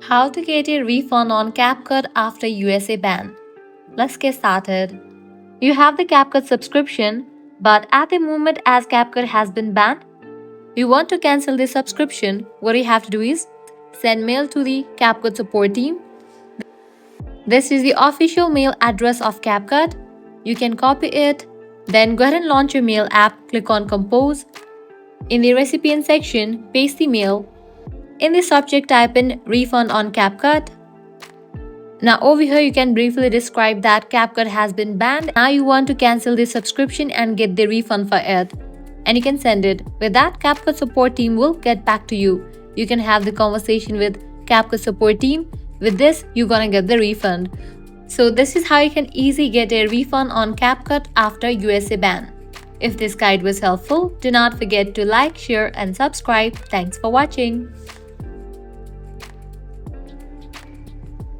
How to get a refund on Capcut after USA ban. Let's get started. You have the Capcut subscription, but at the moment as Capcut has been banned, you want to cancel the subscription. What you have to do is send mail to the Capcut support team. This is the official mail address of Capcut. You can copy it, then go ahead and launch your mail app, click on Compose. In the recipient section, paste the mail. In the subject, type in refund on Capcut. Now over here, you can briefly describe that Capcut has been banned. Now you want to cancel the subscription and get the refund for it. And you can send it. With that, Capcut support team will get back to you. You can have the conversation with Capcut support team. With this, you're gonna get the refund. So this is how you can easily get a refund on Capcut after USA ban. If this guide was helpful, do not forget to like, share and subscribe. Thanks for watching.